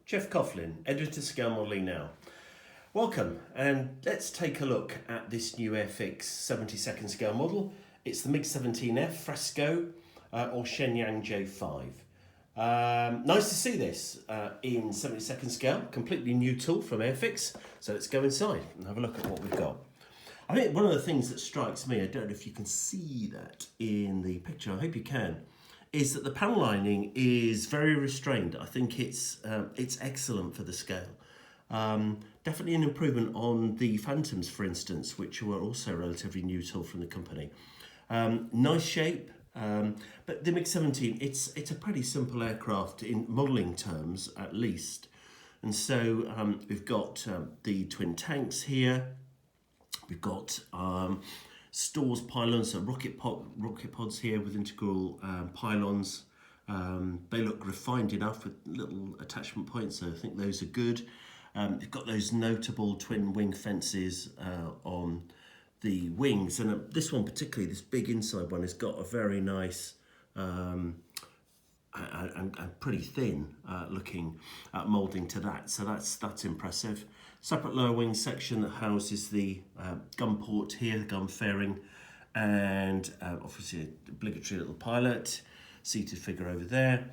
Geoff Coughlin, editor Scale Modelling Now. Welcome, and let's take a look at this new Airfix 70-second scale model. It's the MiG 17F Fresco or Shenyang J5. Nice to see this in 70-second scale, completely new tool from Airfix. So let's go inside and have a look at what we've got. I think one of the things that strikes me, I don't know if you can see that in the picture, I hope you can, is that the panel lining is very restrained. I think it's excellent for the scale. Definitely an improvement on the Phantoms, for instance, which were also a relatively new tool from the company. Nice shape, but the MiG-17, it's a pretty simple aircraft in modelling terms, at least. And so we've got the twin tanks here. We've got stores, pylons, so rocket pods here with integral pylons. They look refined enough with little attachment points, so I think those are good. You've got those notable twin wing fences on the wings, and this one particularly, this big inside one, has got a very nice and pretty thin looking moulding to that, so that's impressive. Separate lower wing section that houses the gun port here, the gun fairing, and obviously an obligatory little pilot, seated figure over there.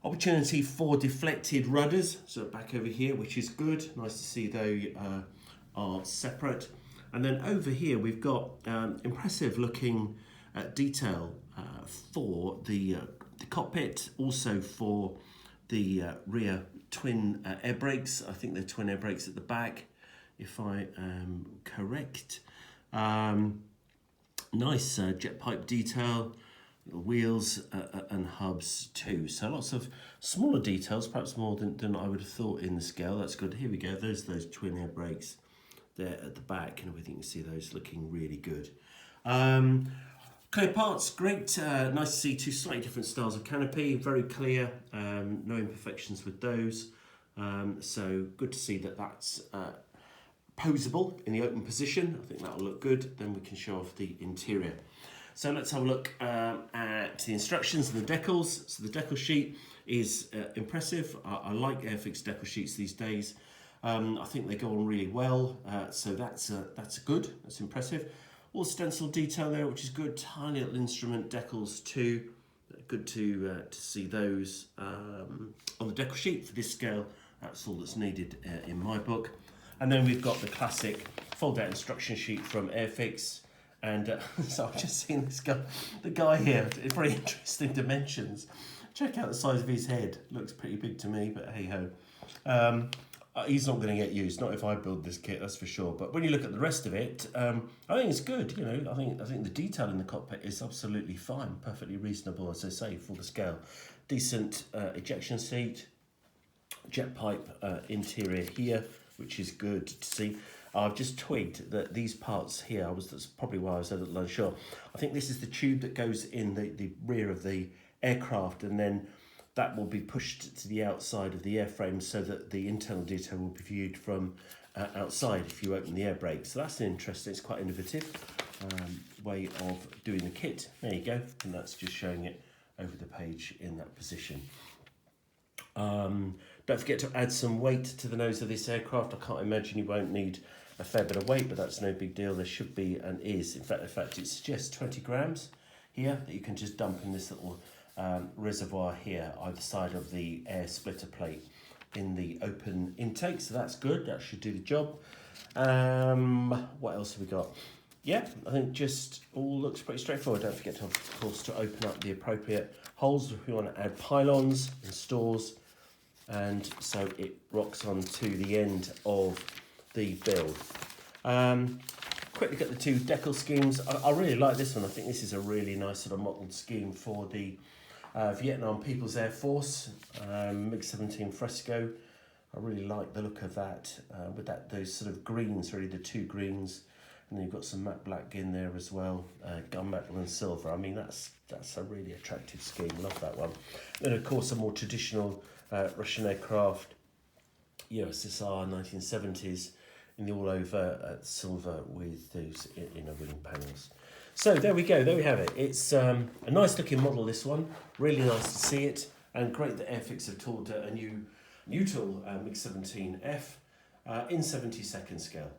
Opportunity for deflected rudders, so back over here, which is good. Nice to see they are separate. And then over here we've got impressive looking detail for the cockpit, also for the rear twin air brakes. I think they're twin air brakes at the back, if I am correct. Nice jet pipe detail, wheels and hubs too. So lots of smaller details, perhaps more than I would have thought in the scale. That's good. Here we go. There's those twin air brakes there at the back, and everything. You can see those looking really good. Clear parts, great. Nice to see two slightly different styles of canopy, very clear, no imperfections with those. So good to see that that's posable in the open position. I think that'll look good. Then we can show off the interior. So let's have a look at the instructions and the decals. So the decal sheet is impressive. I like Airfix decal sheets these days. I think they go on really well. So that's good. That's impressive. All stencil detail there, which is good. Tiny little instrument decals too. Good to see those on the decal sheet for this scale. That's all that's needed in my book. And then we've got the classic fold-out instruction sheet from Airfix. And so I've just seen this guy, the guy here, it's very interesting dimensions. Check out the size of his head. Looks pretty big to me, but hey ho. He's not going to get used, not if I build this kit, that's for sure. But when you look at the rest of it, I think it's good. You know, I think the detail in the cockpit is absolutely fine, perfectly reasonable, as I say, for the scale. Decent ejection seat, jet pipe interior here, which is good to see. I've just twigged that these parts here, that's probably why I was a little unsure. I think this is the tube that goes in the rear of the aircraft, and then that will be pushed to the outside of the airframe so that the internal detail will be viewed from outside if you open the air brake. So that's interesting, it's quite innovative way of doing the kit. There you go, and that's just showing it over the page in that position. Don't forget to add some weight to the nose of this aircraft. I can't imagine you won't need a fair bit of weight, but that's no big deal. There should be and is. In fact, it suggests 20 grams here that you can just dump in this little reservoir here, either side of the air splitter plate in the open intake. So that's good. That should do the job. What else have we got? Yeah, I think just all looks pretty straightforward. Don't forget, to, of course, to open up the appropriate holes if we want to add pylons and stores. And so it rocks on to the end of the build. Quick look at the two decal schemes. I really like this one. I think this is a really nice sort of mottled scheme for the Vietnam People's Air Force, MiG-17 Fresco. I really like the look of that, with those sort of greens, really the two greens. And then you've got some matte black in there as well, gunmetal and silver. I mean, that's a really attractive scheme. Love that one. Then, of course, a more traditional Russian aircraft, USSR 1970s, in the all-over silver with those inner wing panels. So there we go, there we have it. It's a nice looking model, this one. Really nice to see it, and great that Airfix have toured a new neutral MiG-17F in 72nd scale.